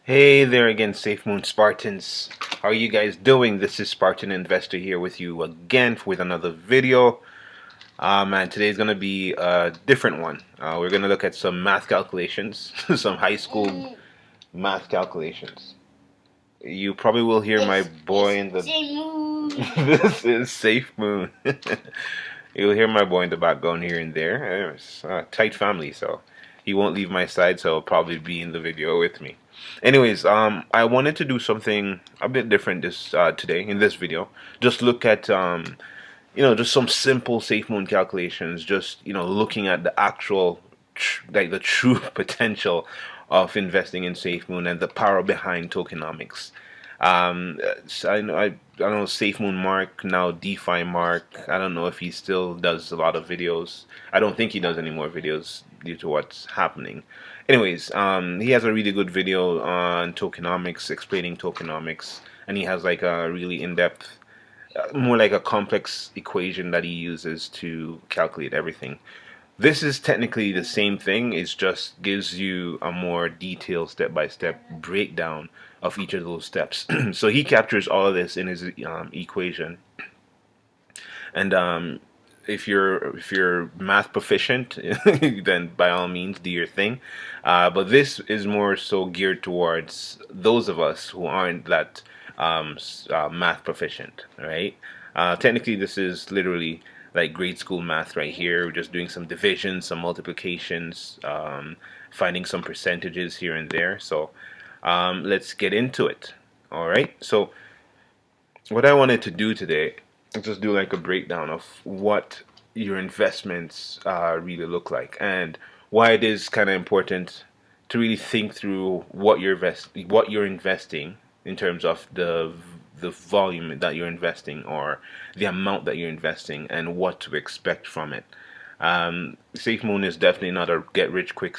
Hey there again, Safemoon Spartans. How are you guys doing? This is Spartan Investor here with you again with another video. And today's gonna be a different one. We're gonna look at some math calculations, some high school math calculations. You probably will hear my boy in the. This is Safemoon. You'll hear my boy in the background here and there. It's a tight family, so he won't leave my side, so he'll probably be in the video with me. Anyways, I wanted to do something a bit different this today in this video. Just look at just some simple SafeMoon calculations. Just looking at the actual like the true potential of investing in SafeMoon and the power behind tokenomics. So I don't know SafeMoon Mark, now DeFi Mark. I don't know if he still does a lot of videos. I don't think he does any more videos due to what's happening. Anyways, he has a really good video on tokenomics, explaining tokenomics, and he has like a really in-depth, more like a complex equation that he uses to calculate everything. This is technically the same thing, it just gives you a more detailed step-by-step breakdown of each of those steps. So he captures all of this in his equation. And if you're math proficient, then by all means do your thing. But this is more so geared towards those of us who aren't that math proficient, right? Technically, this is literally like grade school math right here. We're just doing some division, some multiplications, finding some percentages here and there. So let's get into it. All right. So what I wanted to do today is just do like a breakdown of what your investments really look like and why it is kind of important to really think through what you're investing in terms of the volume that you're investing or the amount that you're investing and what to expect from it. SafeMoon is definitely not a get rich quick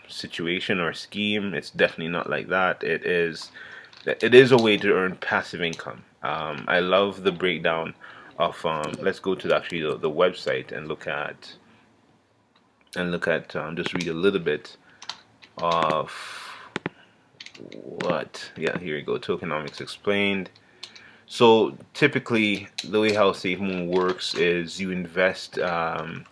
situation or scheme. It's definitely not like that. It is a way to earn passive income. I love the breakdown of let's go to actually the website and look at just read a little bit of what, yeah, here you go, tokenomics explained. So typically the way how SafeMoon works is you invest a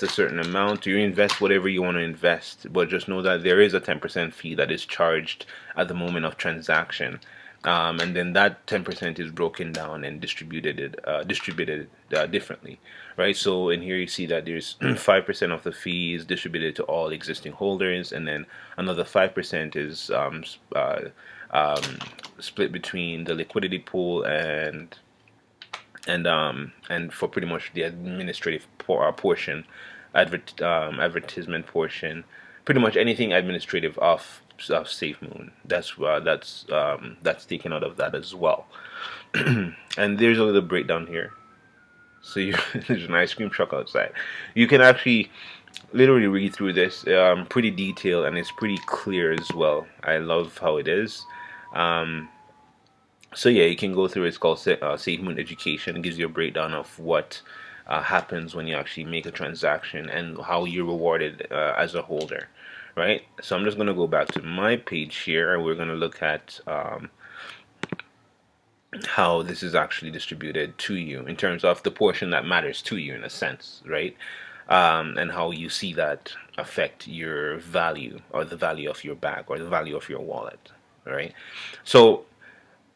certain amount, you invest whatever you want to invest, but just know that there is a 10% fee that is charged at the moment of transaction. And then that 10% is broken down and distributed differently, right? So in here you see that there's 5% of the fee is distributed to all existing holders, and then another 5% is um, split between the liquidity pool and for pretty much the administrative portion, advertisement portion, pretty much anything administrative of SafeMoon. That's taken out of that as well. And there's a little breakdown here. So there's an ice cream truck outside. You can actually literally read through this, pretty detailed, and it's pretty clear as well. I love how it is. Um, so yeah, you can go through. It's called SafeMoon Education. It gives you a breakdown of what happens when you actually make a transaction and how you're rewarded as a holder, right? So I'm just going to go back to my page here, and we're going to look at how this is actually distributed to you in terms of the portion that matters to you in a sense, right? And how you see that affect your value or the value of your bag or the value of your wallet, right? So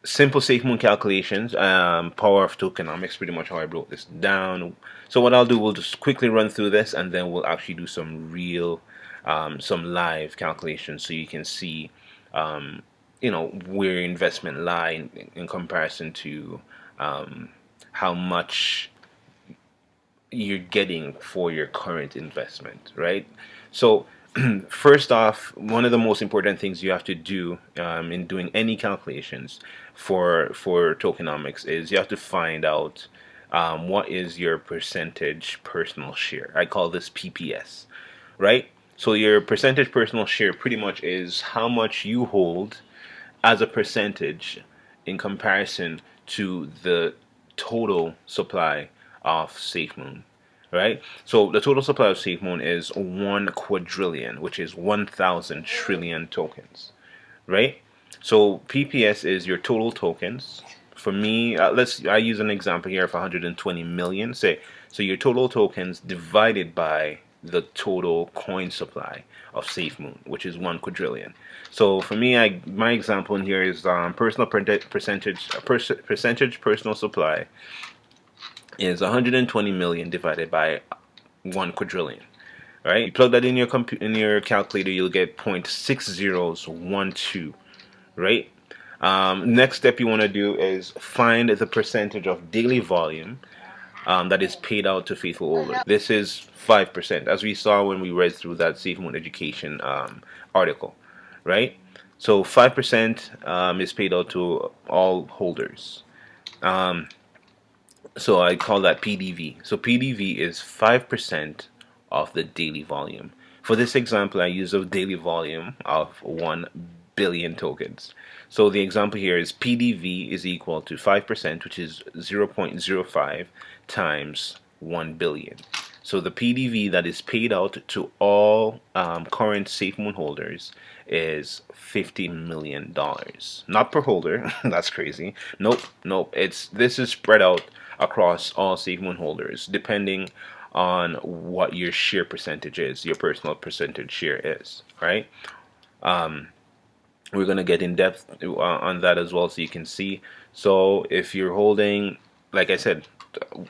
simple SafeMoon calculations, power of tokenomics, pretty much how I broke this down. So what I'll do, we'll just quickly run through this, and then we'll actually do some real, some live calculations, so you can see, where your investment lie in comparison to how much you're getting for your current investment, right? So first off, one of the most important things you have to do in doing any calculations for tokenomics is you have to find out what is your percentage personal share. I call this PPS, right? So your percentage personal share pretty much is how much you hold as a percentage in comparison to the total supply of SafeMoon, right? So the total supply of SafeMoon is 1 quadrillion, which is 1,000 trillion tokens, right? So PPS is your total tokens. For me, I use an example here of 120 million. Say, so your total tokens divided by the total coin supply of Safemoon, which is 1 quadrillion. So for me, my example in here is percentage personal supply is 120 million divided by 1 quadrillion. Right? You plug that in your calculator, you'll get 0.6012. Right? Next step you want to do is find the percentage of daily volume that is paid out to faithful holders. This is 5%, as we saw when we read through that Safemoon education article, right? So 5% is paid out to all holders. So I call that PDV. So PDV is 5% of the daily volume. For this example, I use a daily volume of 1 billion tokens. So the example here is PDV is equal to 5%, which is 0.05 times 1 billion. So the PDV that is paid out to all current Safemoon holders is $50 million. Not per holder. That's crazy. Nope. This is spread out across all Safemoon holders, depending on what your share percentage is, your personal percentage share is, right? We're going to get in depth on that as well, so you can see. So if you're holding, like I said,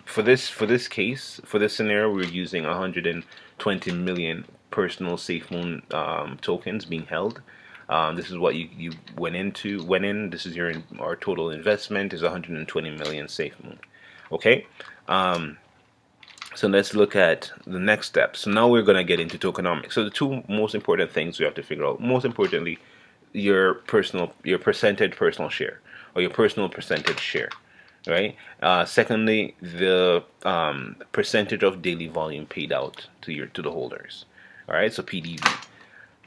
for this case, for this scenario, we're using 120 million personal Safemoon tokens being held. This is what you went in. This is our total investment is 120 million Safemoon. Okay. So let's look at the next step. So now we're going to get into tokenomics. So the two most important things we have to figure out. Most importantly, your percentage personal share, or your personal percentage share, right? Secondly, the percentage of daily volume paid out to the holders. All right, so PDV.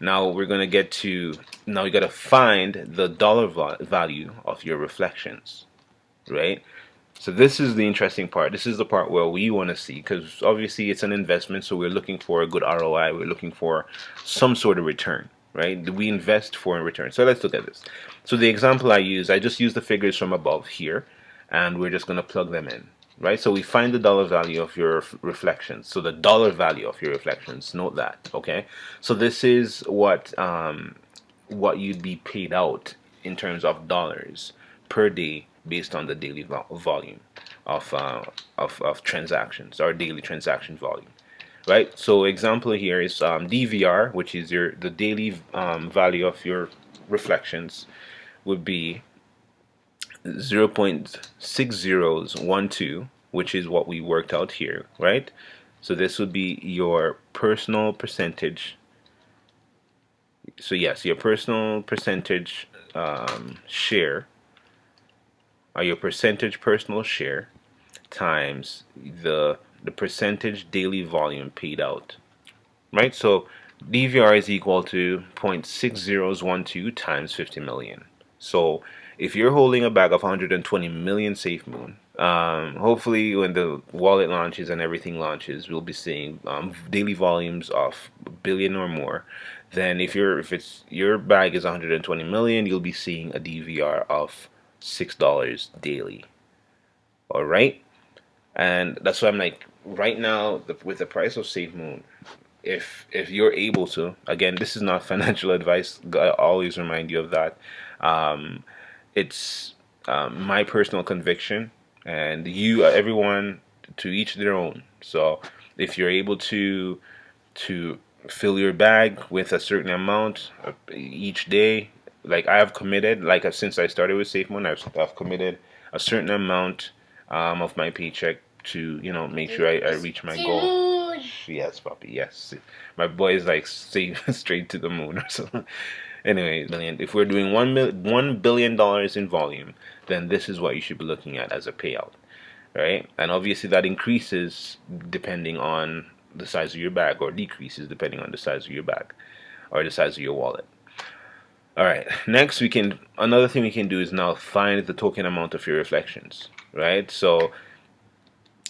Now we're going to get to, now you got to find the dollar value of your reflections, right? So this is the interesting part. This is the part where we want to see, because obviously it's an investment, so we're looking for a good ROI. We're looking for some sort of return, right? We invest for a return. So let's look at this. So the example I just use the figures from above here, and we're just going to plug them in, right? So we find the dollar value of your reflections. So the dollar value of your reflections, note that, okay? So this is what you'd be paid out in terms of dollars per day, based on the daily volume of transactions, or daily transaction volume, right? So example here is DVR, which is the daily value of your reflections, would be 0.6012, which is what we worked out here, right? So this would be your personal percentage. So yes, your personal percentage share, or your percentage personal share, times the percentage daily volume paid out, right? So DVR is equal to 0.6012 times 50 million. So if you're holding a bag of 120 million Safemoon, hopefully when the wallet launches and everything launches, we'll be seeing daily volumes of a billion or more. Then if your bag is 120 million, you'll be seeing a DVR of $6 daily. All right, and that's why I'm like, right now, with the price of Safemoon, if you're able to, again, this is not financial advice, I always remind you of that. It's my personal conviction, and everyone, to each their own. So if you're able to fill your bag with a certain amount each day, like I have committed, like since I started with Safemoon, I've committed a certain amount of my paycheck to make sure I reach my goal. Yes, puppy. Yes, my boy is like straight to the moon or something. Anyway, if we're doing $1 billion in volume, then this is what you should be looking at as a payout, right? And obviously that increases depending on the size of your bag, or decreases depending on the size of your bag or the size of your wallet. All right, next another thing we can do is now find the token amount of your reflections, right? So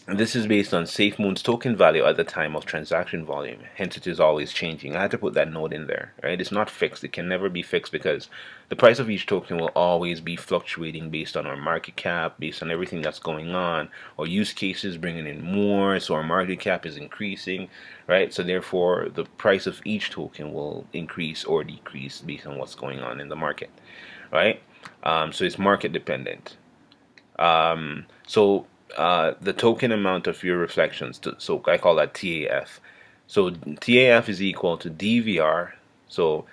And this is based on Safemoon's token value at the time of transaction volume. Hence, it is always changing. I had to put that note in there, right? It's not fixed. It can never be fixed because the price of each token will always be fluctuating based on our market cap, based on everything that's going on, or use cases bringing in more, so our market cap is increasing, right? So therefore, the price of each token will increase or decrease based on what's going on in the market, right? So it's market dependent. The token amount of your reflections, so I call that TAF. So TAF is equal to DVR. So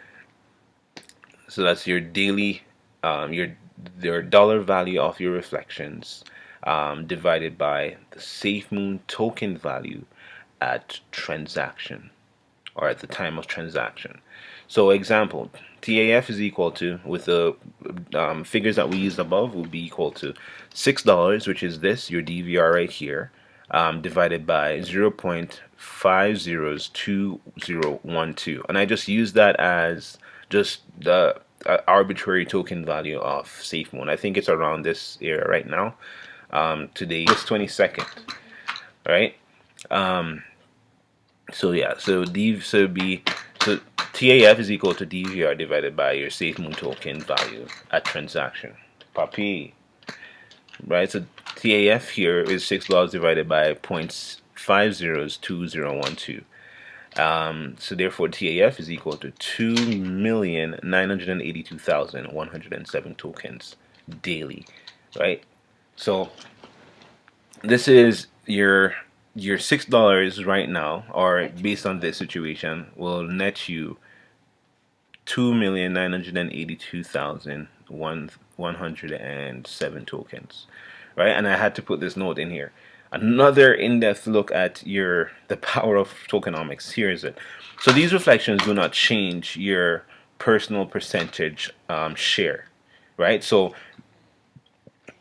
that's your daily, your dollar value of your reflections, divided by the SafeMoon token value at transaction, or at the time of transaction. So example, TAF is equal to, with the figures that we used above, will be equal to $6, which is this, your DVR right here, divided by 0.502012. And I just use that as just the arbitrary token value of SafeMoon. I think it's around this area right now. Today is 22nd, right? So yeah, so TAF is equal to DVR divided by your SafeMoon token value at transaction. Papi, right? So TAF here is $6 divided by 0.502012. So therefore, TAF is equal to 2,982,107 tokens daily, right? So this is your $6 right now, or based on this situation, will net you 2,982,107 tokens, right? And I had to put this note in here. Another in-depth look at the power of tokenomics. Here is it. So these reflections do not change your personal percentage share, right? So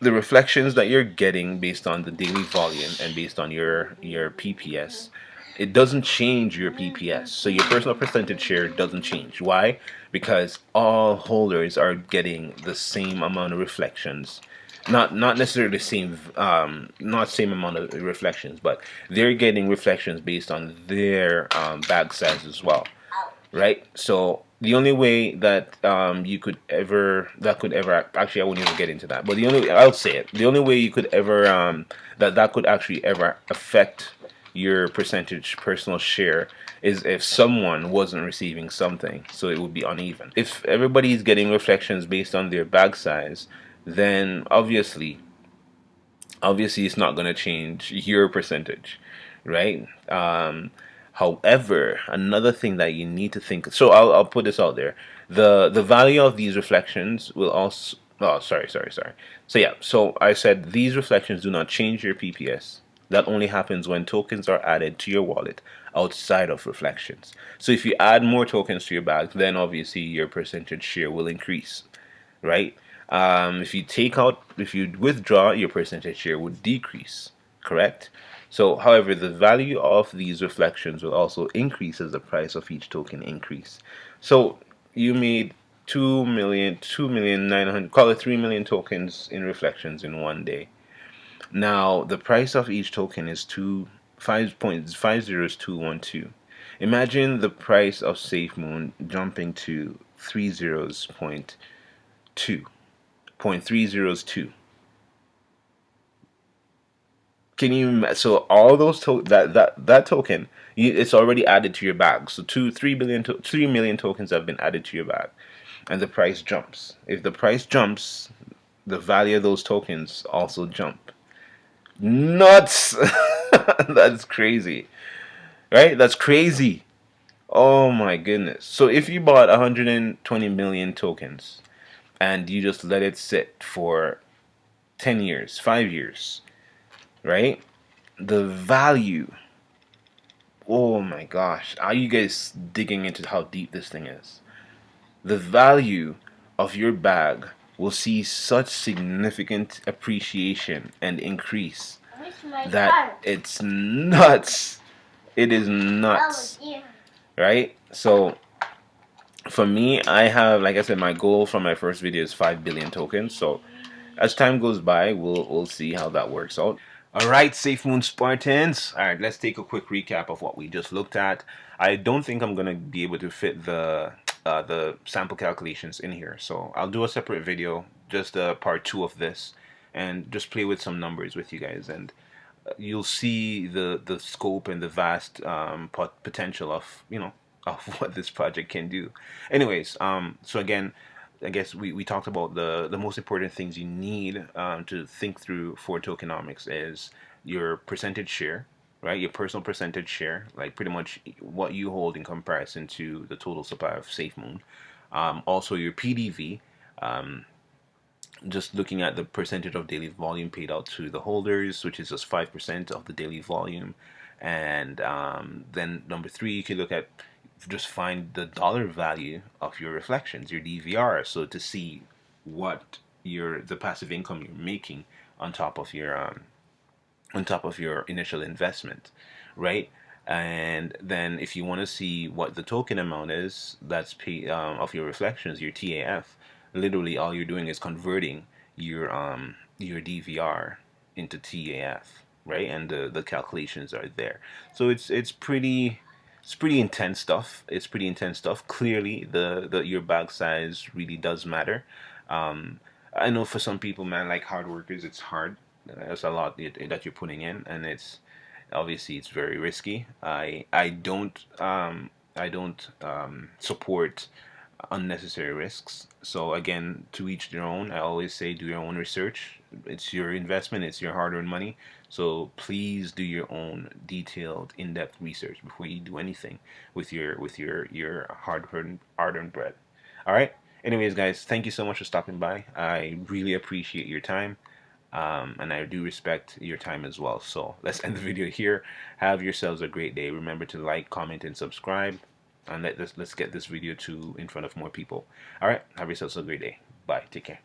the reflections that you're getting based on the daily volume and based on your PPS, it doesn't change your PPS. So your personal percentage share doesn't change. Why? Because all holders are getting the same amount of reflections. Not necessarily the same, not same amount of reflections, but they're getting reflections based on their bag size as well, right? So the only way that you could ever actually, I wouldn't even get into that, but I'll say it, the only way you could ever that could actually ever affect your percentage personal share is if someone wasn't receiving something, so it would be uneven. If everybody's getting reflections based on their bag size, then obviously it's not going to change your percentage, right? However, another thing that you need to think, so I'll put this out there. The value of these reflections will also, oh, sorry. So yeah, so I said these reflections do not change your PPS. That only happens when tokens are added to your wallet outside of reflections. So if you add more tokens to your bag, then obviously your percentage share will increase, right? If you withdraw, your percentage share would decrease, correct? So, however, the value of these reflections will also increase as the price of each token increase. So, you made 2,900,000, call it 3 million tokens in reflections in one day. Now, the price of each token is 5.50212. Imagine the price of Safemoon jumping to 0.302. Can you, so all those that token, it's already added to your bag. So 3 million tokens have been added to your bag, and the price jumps. If the price jumps, the value of those tokens also jump. Nuts! That's crazy, right? That's crazy. Oh my goodness. So if you bought 120 million tokens and you just let it sit for 10 years, 5 years, right? The value, oh my gosh, are you guys digging into how deep this thing is? The value of your bag will see such significant appreciation and increase that it's nuts. It is nuts, right? So for me, I have, like I said, my goal from my first video is 5 billion tokens. So as time goes by, we'll see how that works out. All right, Safemoon Spartans. All right, let's take a quick recap of what we just looked at. I don't think I'm gonna be able to fit the sample calculations in here, so I'll do a separate video, just part two of this, and just play with some numbers with you guys, and you'll see the scope and the vast potential of of what this project can do. Anyways, so again, I guess we talked about the most important things you need to think through for tokenomics is your percentage share, right? Your personal percentage share, like pretty much what you hold in comparison to the total supply of SafeMoon. Also your PDV, um, just looking at the percentage of daily volume paid out to the holders, which is just 5% of the daily volume. And then number three, you can look at just find the dollar value of your reflections, your DVR, so to see what the passive income you're making on top of your initial investment, right? And then if you want to see what the token amount is that's of your reflections, your TAF, literally all you're doing is converting your DVR into TAF, right? And the calculations are there. So it's pretty intense stuff. It's pretty intense stuff. Clearly, the your bag size really does matter. I know for some people, man, like hard workers, it's hard. There's a lot that you're putting in, and it's obviously it's very risky. I don't support unnecessary risks. So again, to each their own. I always say do your own research. It's your investment, it's your hard-earned money. So please do your own detailed, in-depth research before you do anything with your hard-earned bread. All right. Anyways, guys, thank you so much for stopping by. I really appreciate your time. And I do respect your time as well. So let's end the video here. Have yourselves a great day. Remember to like, comment, and subscribe. And let's get this video in front of more people. All right. Have yourselves a great day. Bye. Take care.